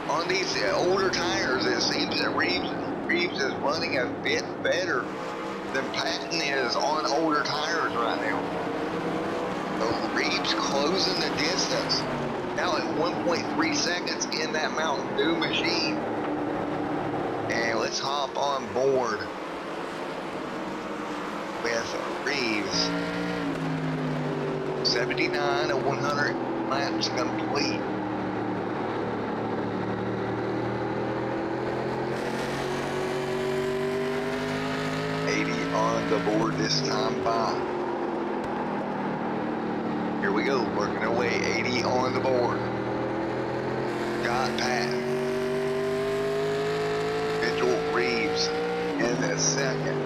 on these older tires. It seems that Reeves is running a bit better than Patton is on older tires right now. So Reeves closing the distance now at 1.3 seconds in that Mountain Dew machine. And let's hop on board with Reeves. 79 of 100 laps complete. On the board this time by. Here we go, working our way, 80 on the board. Got Patton. Mitchell Reeves in the 2nd.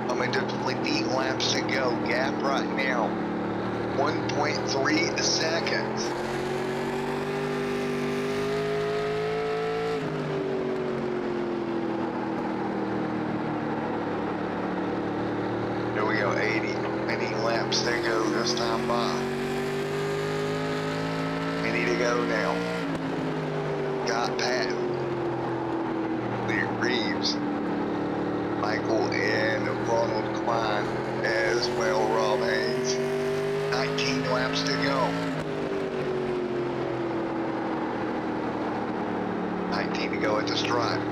Coming to 20 laps to go. Gap right now, 1.3 seconds. Here we go, 80 laps to go this time by. We need to go now. Got Patton. Reeves. Michael and Ronald Klein as well. Rob Haynes. 19 laps to go. 19 to go at the stripe.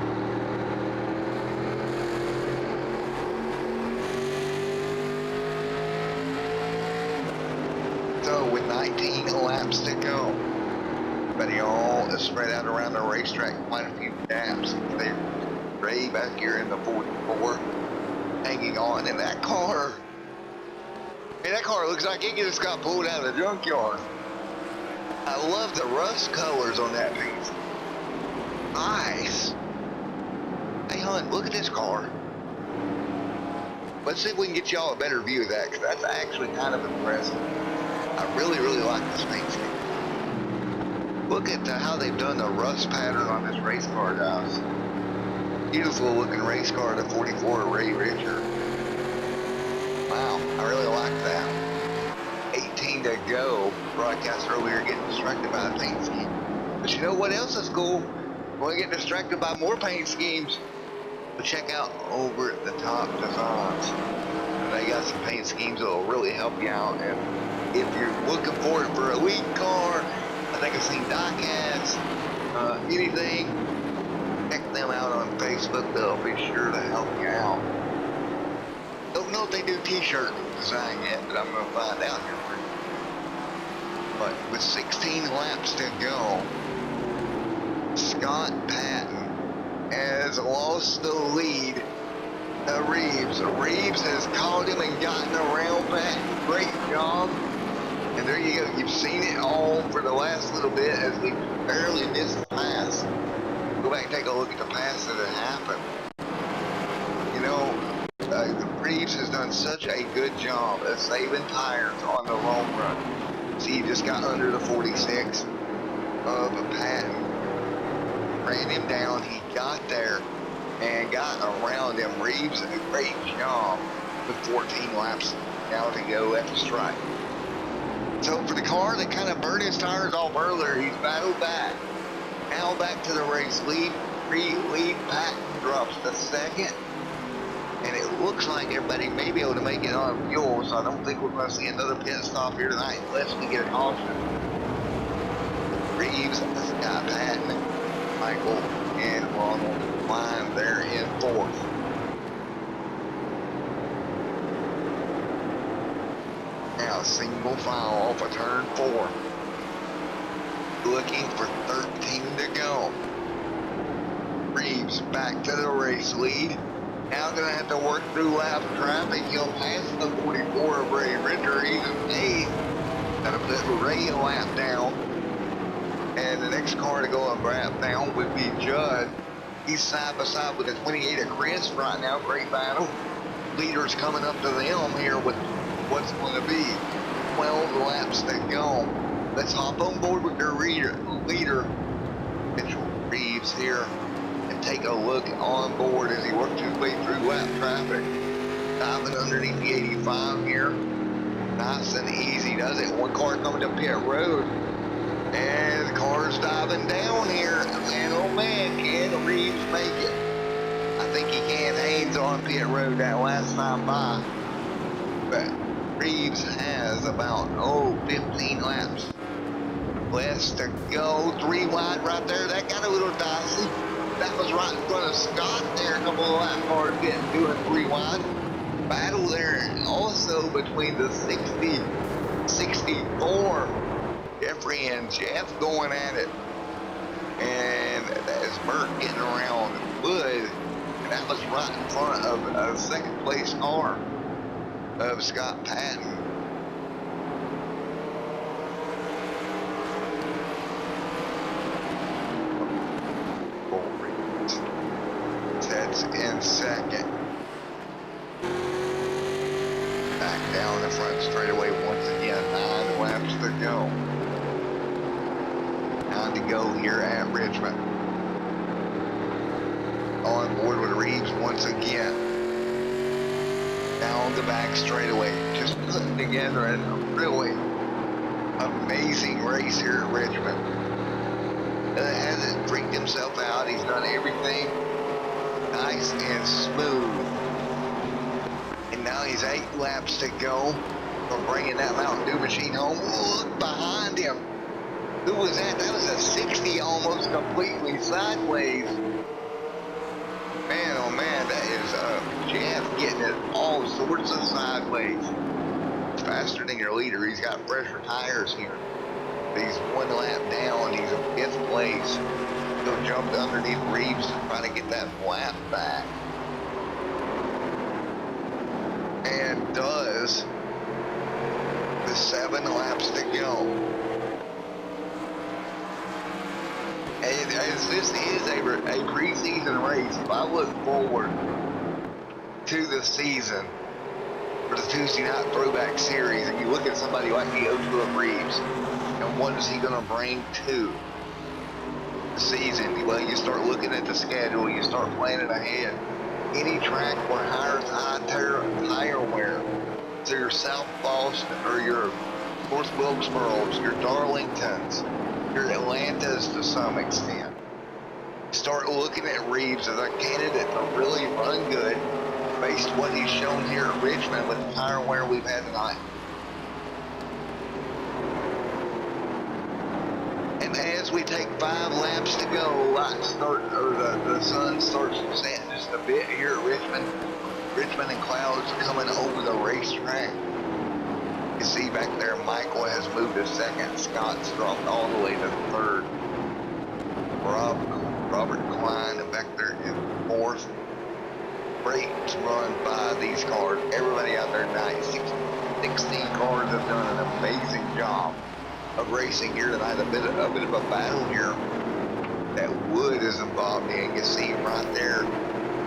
So with 19 laps to go, but they all spread out around the racetrack, quite a few laps. Ray back here in the 44, hanging on in that car. Hey, that car looks like it just got pulled out of the junkyard. I love the rust colors on that piece. Nice. Hey, hon, look at this car. Let's see if we can get y'all a better view of that, because that's actually kind of impressive. I really, really like this paint scheme. Look at how they've done the rust pattern on this race car, guys. Beautiful looking race car, the 44 Ray Richard. Wow, I really like that. 18 to go. Broadcaster over here getting distracted by the paint scheme. But you know what else is cool? We're going to get distracted by more paint schemes. But check out Over the Top Designs. They got some paint schemes that will really help you out. And if you're looking for it for a league car, I think I've seen diecasts, anything, check them out on Facebook. They'll be sure to help you out. Don't know if they do t-shirt design yet, but I'm going to find out here for you. But with 16 laps to go, Scott Patton has lost the lead to Reeves. Reeves has caught him and gotten around Patton. Great job. And there you go. You've seen it all for the last little bit as we barely missed the pass. Go back and take a look at the pass that had happened. You know, Reeves has done such a good job of saving tires on the long run. See, he just got under the 46 of Patton. Ran him down. He got there and got around him. Reeves, a great job with 14 laps now to go at the stripe. So for the car that kind of burned his tires off earlier, he's battled back. Now back to the race lead. Lead Patton drops to second. And it looks like everybody may be able to make it on fuel, so I don't think we're going to see another pit stop here tonight unless we get a caution. Reeves, Scott Patton, Michael, and Ronald line there in fourth. Now single file off of turn 4. Looking for 13 to go. Reeves back to the race lead. Now gonna have to work through lap traffic. He'll pass the 44 of Ray Ritter. He's in 8th. Gonna put Ray a lap down. And the next car to go a lap down would be Judd. He's side by side with the 28 of Chris right now. Great battle. Leaders coming up to them here with what's going to be 12 laps to go. Let's hop on board with their leader, Mitchell Reeves here, and take a look on board as he works his way through lap traffic. Diving underneath the 85 here. Nice and easy does it. One car coming to pit road. And the car's diving down here. And oh man, can Reeves make it? I think he can. Haynes on pit road that last time by. But Reeves has about, 15 laps less to go. 3 wide right there. That got a little dicey. That was right in front of Scott there. A couple of lap cars doing 3 wide. Battle there also between the 60, 64. Jeffrey and Jeff going at it. And that is Burt getting around Wood. And that was right in front of a second place car of Scott Patton. That's in second. Back down the front straightaway once again. 9 laps to go. 9 to go here at Richmond. On board with Reeves once again. Down the back straightaway. Just putting together a really amazing race here at Richmond. Hasn't freaked himself out. He's done everything nice and smooth. And now he's 8 laps to go from bringing that Mountain Dew machine home. Look behind him. Who was that? That was a 60 almost completely sideways. Man, oh man, that is Jeff getting it all sorts of sideways. Faster than your leader. He's got fresher tires here. He's 1 lap down. He's in 5th place. He'll jump underneath Reeves to try to get that lap back. And does. With 7 laps to go. And as this is a preseason race, if I look forward to the season for the Tuesday night throwback series, and you look at somebody like the O2 of Reeves, and what is he going to bring to the season? Well, you start looking at the schedule, you start planning ahead. Any track where high tire wear So your South Boston or your North Wilkesboro's, your Darlingtons, your Atlantas to some extent. Start looking at Reeves as a candidate to really run good based on what he's shown here at Richmond with the tire wear we've had tonight. And as we take 5 laps to go, the sun starts to set just a bit here at Richmond. Richmond and clouds coming over the racetrack. You see back there, Michael has moved to second. Scott's dropped all the way to third. Robert Klein back there in fourth. Great run by these cars. Everybody out there tonight, 16 cars have done an amazing job of racing here tonight. A bit of a battle here. That wood is involved in. You see right there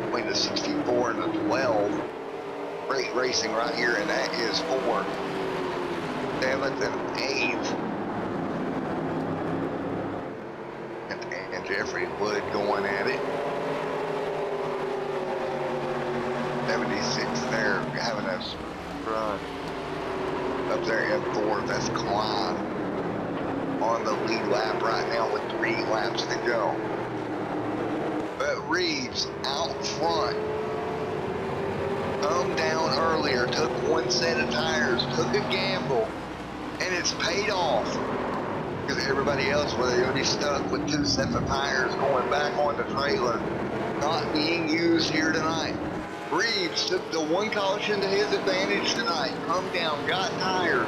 between the 64 and the 12. Great racing right here, and that is for 7th and 8th. And Jeffrey Wood going at it. 76 there, having a run. Up there in 4th, that's Klein on the lead lap right now with 3 laps to go. But Reeves out front, come down earlier, took 1 set of tires, took a gamble, and it's paid off. Because everybody else was going to be stuck with 2 sets of tires going back on the trailer, not being used here tonight. Reeves took the 1 caution to his advantage tonight, come down, got tires,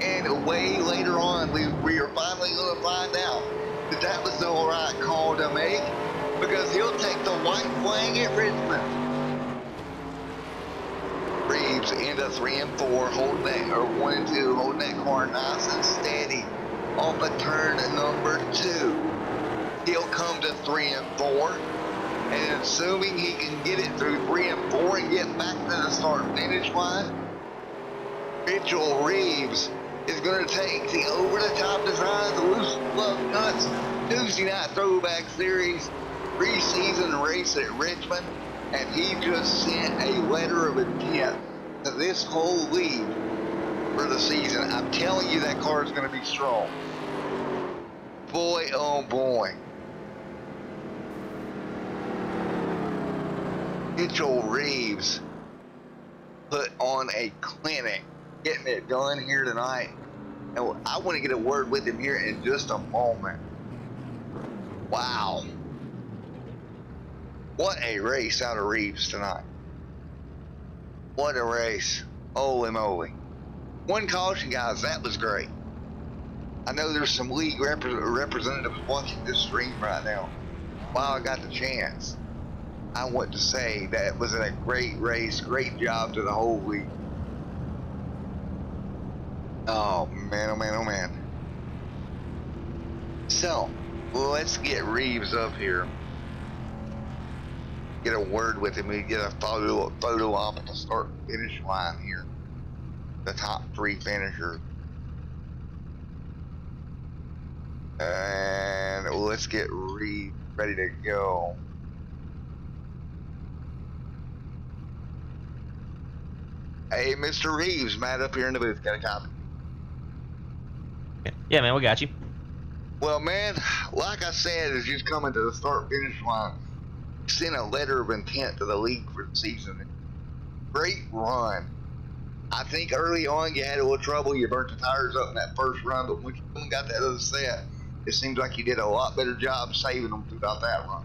and way later on, we are finally going to find out that that was the right call to make, because he'll take the white flag at Richmond. Reeves into 3 and 4, holding that, or 1 and 2, holding that car nice and steady off of turn number 2. He'll come to 3 and 4, and assuming he can get it through 3 and 4 and get back to the start-finish line, Mitchell Reeves is going to take the over-the-top design of the Lugnuts Tuesday Night Throwback Series preseason race at Richmond, and he just sent a letter of intent to this whole league for the season. I'm telling you, that car is going to be strong. Boy, oh boy. Mitchell Reeves put on a clinic, getting it done here tonight. And I want to get a word with him here in just a moment. Wow. What a race out of Reeves tonight. What a race. Holy moly. 1 caution, guys. That was great. I know there's some league representatives watching this stream right now. While I got the chance, I want to say that it was a great race. Great job to the whole league. Oh man, oh man, oh man. So, let's get Reeves up here. Get a word with him. We get a photo op at the start finish line here. The top 3 finishers. And let's get Reeves ready to go. Hey, Mr. Reeves, Matt up here in the booth. Got a copy? Yeah, man, we got you. Well, man, like I said, as you're coming to the start-finish line, sent a letter of intent to the league for the season. Great run. I think early on you had a little trouble. You burnt the tires up in that first run, but when you got that other set, it seems like you did a lot better job saving them throughout that run.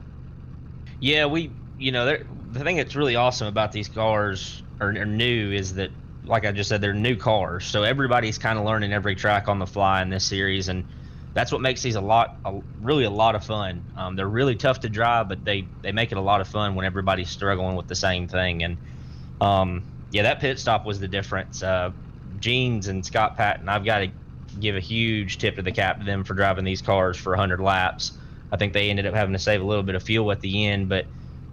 Yeah, the thing that's really awesome about these cars are new is that, like I just said, they're new cars. So everybody's kind of learning every track on the fly in this series, and that's what makes these really a lot of fun. They're really tough to drive, but they make it a lot of fun when everybody's struggling with the same thing. And yeah, that pit stop was the difference. Jeans and Scott Patton, I've got to give a huge tip to the cap to them for driving these cars for 100 laps. I think they ended up having to save a little bit of fuel at the end, but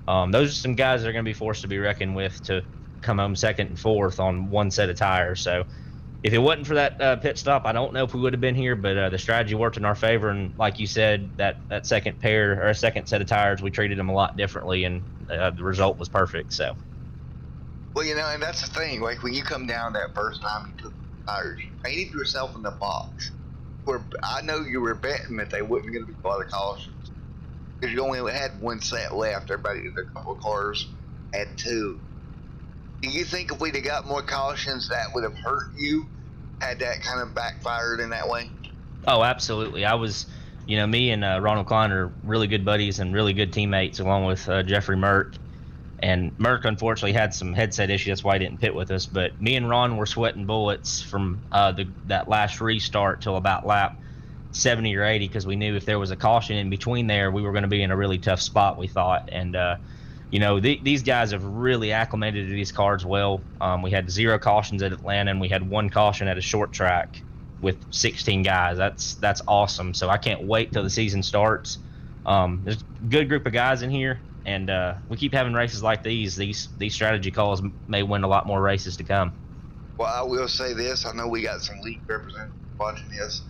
those are some guys that are going to be forced to be reckoned with to come home 2nd and 4th on 1 set of tires. So if it wasn't for that pit stop, I don't know if we would have been here, but the strategy worked in our favor. And like you said, that second pair or a second set of tires, we treated them a lot differently, and the result was perfect. So Well, and that's the thing. Like when you come down that first time you took the tires, you painted yourself in the box. I know you were betting that they wasn't going to be a lot of cautions because you only had one set left. Everybody, a couple of cars had two. Do you think if we'd have got more cautions, that would have hurt you? Had that kind of backfired in that way? Oh, absolutely. I was, me and Ronald Klein are really good buddies and really good teammates, along with Jeffrey Merck. And Merck unfortunately had some headset issues. That's why he didn't pit with us. But me and Ron were sweating bullets from that last restart till about lap 70 or 80 because we knew if there was a caution in between there, we were going to be in a really tough spot, we thought. And, these guys have really acclimated to these cars well. We had 0 cautions at Atlanta, and we had 1 caution at a short track with 16 guys. That's awesome. So I can't wait till the season starts. There's a good group of guys in here. And we keep having races like these. These strategy calls may win a lot more races to come. Well, I will say this. I know we got some league representatives watching this.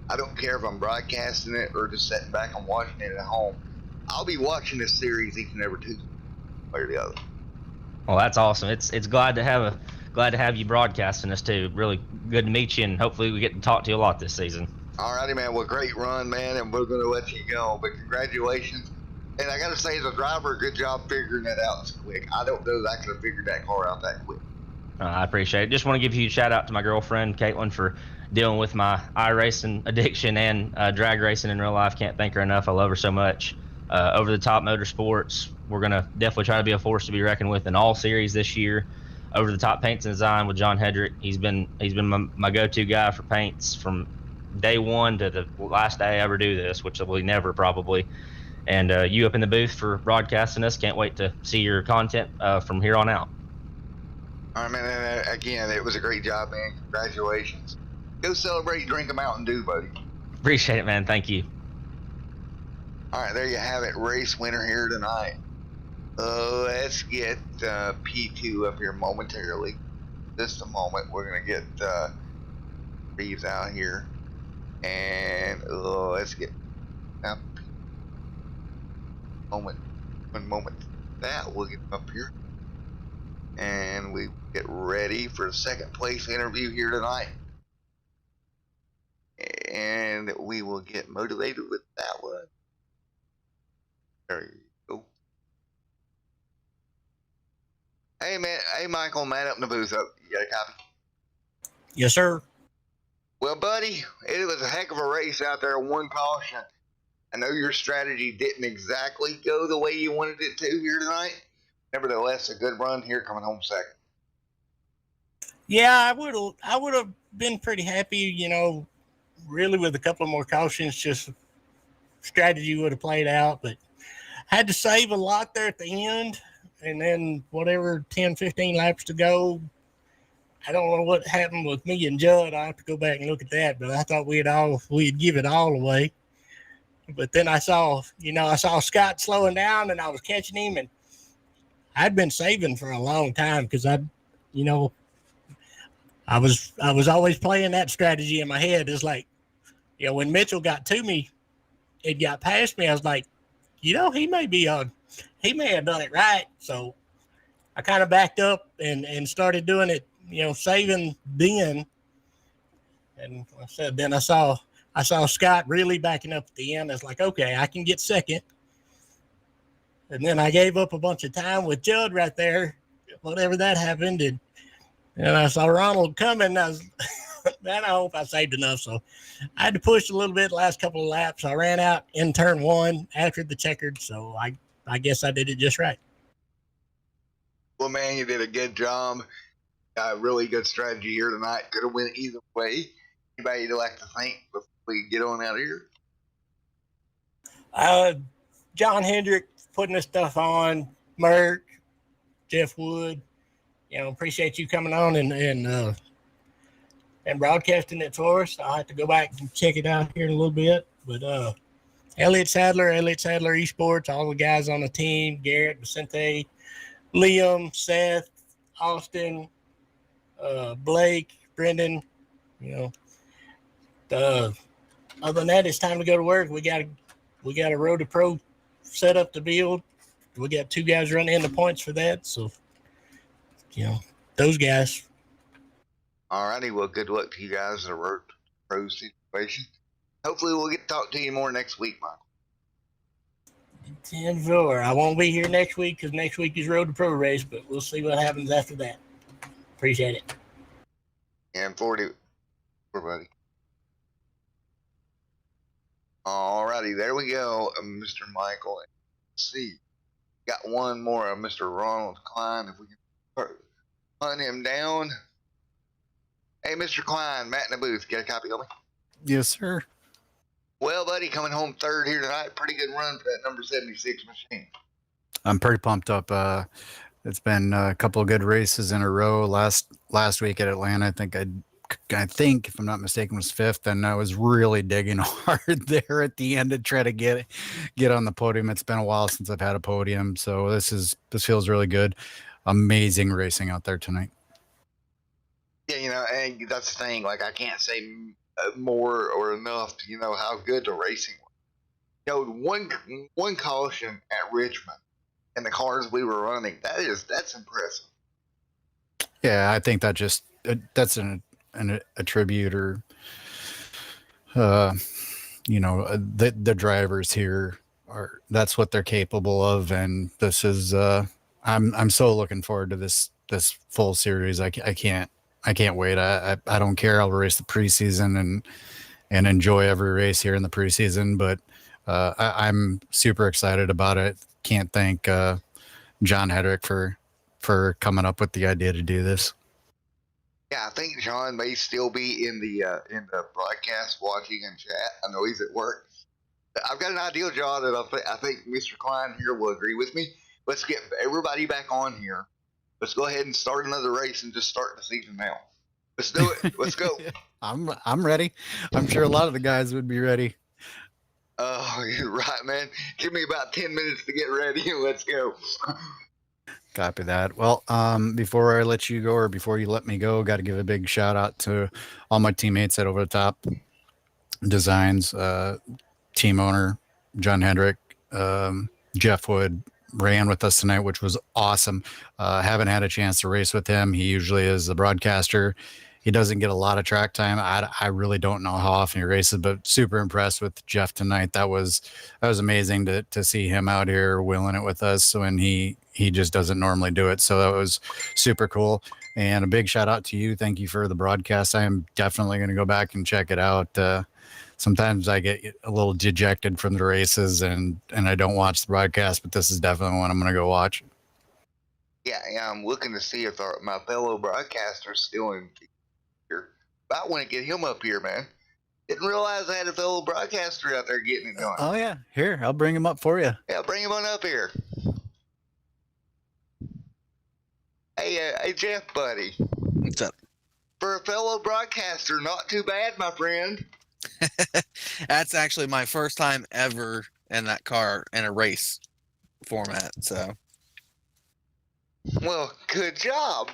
I don't care if I'm broadcasting it or just sitting back and watching it at home. I'll be watching this series each and every Tuesday, one or the other. Well, that's awesome. It's glad to have you broadcasting us too. Really good to meet you, and hopefully we get to talk to you a lot this season. All righty, man. Well, great run, man, and we're going to let you go. But congratulations. And I got to say, as a driver, good job figuring that out so quick. I don't know that I could have figured that car out that quick. I appreciate it. Just want to give a huge shout out to my girlfriend, Caitlin, for dealing with my iRacing addiction and drag racing in real life. Can't thank her enough. I love her so much. Over the Top Motorsports, we're going to definitely try to be a force to be reckoned with in all series this year. Over the Top Paints and Design with John Hedrick. He's been my go-to guy for paints from day one to the last day I ever do this, which will be never probably. And you up in the booth for broadcasting us. Can't wait to see your content from here on out. All right, man. Again, it was a great job, man. Congratulations. Go celebrate, drink a Mountain Dew, buddy. Appreciate it, man. Thank you. All right, there you have it. Race winner here tonight. Let's get P2 up here momentarily. Just a moment. We're going to get Reeves out here. And let's get up. One moment. That we'll get up here. And we get ready for the second place interview here tonight. And we will get motivated with that one. There you go. Hey, man. Hey, Michael, man up in the booth. Up. You got a copy? Yes, sir. Well, buddy, it was a heck of a race out there. One caution. I know your strategy didn't exactly go the way you wanted it to here tonight. Nevertheless, a good run here coming home second. Yeah, I would have been pretty happy, really with a couple of more cautions, just strategy would have played out, but had to save a lot there at the end. And then whatever 10, 15 laps to go, I don't know what happened with me and Judd. I have to go back and look at that, but I thought we'd give it all away. But then I saw Scott slowing down, and I was catching him, and I'd been saving for a long time because I was always playing that strategy in my head. It's like, when Mitchell got to me, it got past me. I was like, he may have done it right. So I kind of backed up and started doing it, saving then. And like I said, then I saw Scott really backing up at the end. I was like, okay, I can get second. And then I gave up a bunch of time with Judd right there, whatever that happened. And I saw Ronald coming. Man, I hope I saved enough. So I had to push a little bit the last couple of laps. I ran out in turn one after the checkered. So I guess I did it just right. Well, man, you did a good job. Really good strategy here tonight. Could have went either way. Anybody you'd like to thank before we get on out of here? John Hendrick putting this stuff on, Merck, Jeff Wood. Appreciate you coming on and broadcasting it for us. I'll have to go back and check it out here in a little bit. But Elliott Sadler Esports, all the guys on the team, Garrett, Vicente, Liam, Seth, Austin, Blake, Brendan, other than that, it's time to go to work. We got a Road to Pro set up to build. We got 2 guys running in the points for that. So those guys. All righty. Well, good luck to you guys in the road to pro situation. Hopefully, we'll get to talk to you more next week, Michael. 10-4. I won't be here next week because next week is Road to Pro race, but we'll see what happens after that. Appreciate it. And 40, everybody. All righty, there we go, Mr. Michael. Let's see, got one more, Mr. Ronald Klein. If we can start hunting him down. Hey, Mr. Klein, Matt in the booth. Get a copy of me? Yes, sir. Well, buddy, coming home third here tonight. Pretty good run for that number 76 machine. I'm pretty pumped up. It's been a couple of good races in a row. Last week at Atlanta, I think if I'm not mistaken, was fifth, and I was really digging hard there at the end to try to get on the podium. It's been a while since I've had a podium, so this feels really good. Amazing racing out there tonight. Yeah, and that's the thing. Like, I can't say more or enough to how good the racing was. One caution at Richmond and the cars we were running, that's impressive. Yeah, I think that that's a tribute, or the drivers here that's what they're capable of, and this is I'm so looking forward to this full series. I can't wait. I don't care. I'll race the preseason and enjoy every race here in the preseason, but I'm super excited about it. Can't thank John Hedrick for coming up with the idea to do this. Yeah, I think John may still be in the broadcast watching and chat. I know he's at work. I've got an idea, John, that I think Mr. Klein here will agree with me. Let's get everybody back on here. Let's go ahead and start another race and just start the season now. Let's do it. Let's go. I'm ready. I'm sure a lot of the guys would be ready. Oh, you're right, man. Give me about 10 minutes to get ready and let's go. Copy that. Well, before I let you go, or before you let me go, got to give a big shout out to all my teammates at Over the Top Designs, team owner John Hendrick, Jeff Wood ran with us tonight, which was awesome. Haven't had a chance to race with him. He usually is the broadcaster. He doesn't get a lot of track time. I really don't know how often he races, but super impressed with Jeff tonight. That was amazing to see him out here willing it with us when he just doesn't normally do it. So that was super cool. And a big shout out to you. Thank you for the broadcast. I am definitely going to go back and check it out. Sometimes I get a little dejected from the races and I don't watch the broadcast, but this is definitely one I'm going to go watch. Yeah, I'm looking to see if my fellow broadcaster's still in here. I want to get him up here, man. Didn't realize I had a fellow broadcaster out there getting it going. Oh, yeah. Here, I'll bring him up for you. Yeah, bring him on up here. Hey, Jeff, buddy. What's up? For a fellow broadcaster, not too bad, my friend. That's actually my first time ever in that car in a race format. So, well, good job.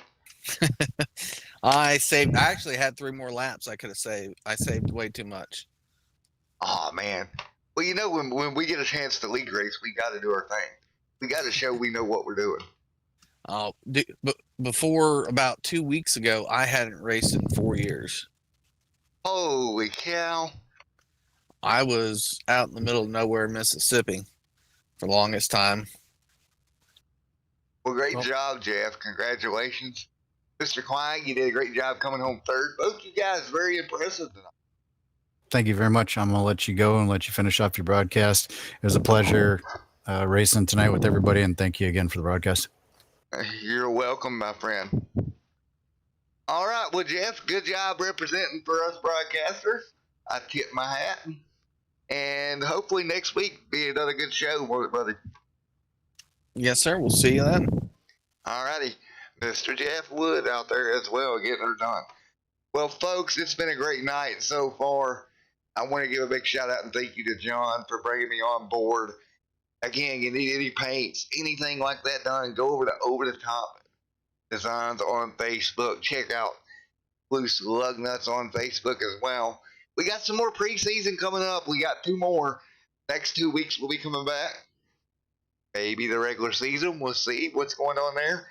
I actually had 3 more laps I could have saved. I saved way too much. Oh man. Well, when we get a chance to league race, we got to do our thing. We got to show we know what we're doing. But before about 2 weeks ago, I hadn't raced in 4 years. Holy cow. I was out in the middle of nowhere in Mississippi for the longest time. Well, great job, Jeff. Congratulations. Mr. Klein, you did a great job coming home third. Both you guys very impressive tonight. Thank you very much. I'm going to let you go and let you finish off your broadcast. It was a pleasure racing tonight with everybody, and thank you again for the broadcast. You're welcome, my friend. All right. Well, Jeff, good job representing for us broadcasters. I tip my hat. And hopefully next week be another good show, buddy. Yes, sir. We'll see you then. All righty. Mr. Jeff Wood out there as well, getting her done. Well, folks, it's been a great night so far. I want to give a big shout out and thank you to John for bringing me on board. Again, you need any paints, anything like that done, go over to Over the Top Designs on Facebook. Check out Loose Lugnuts on Facebook as well. We got some more preseason coming up. We got 2 more. Next 2 weeks we'll be coming back. Maybe the regular season. We'll see what's going on there.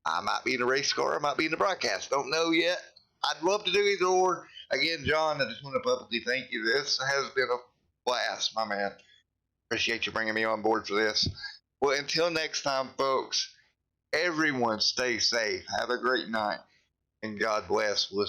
I might be in a race car, I might be in the broadcast. Don't know yet. I'd love to do either or. Again, John, I just want to publicly thank you. This has been a blast, my man. Appreciate you bringing me on board for this. Well, until next time, folks, everyone stay safe. Have a great night. And God bless. We'll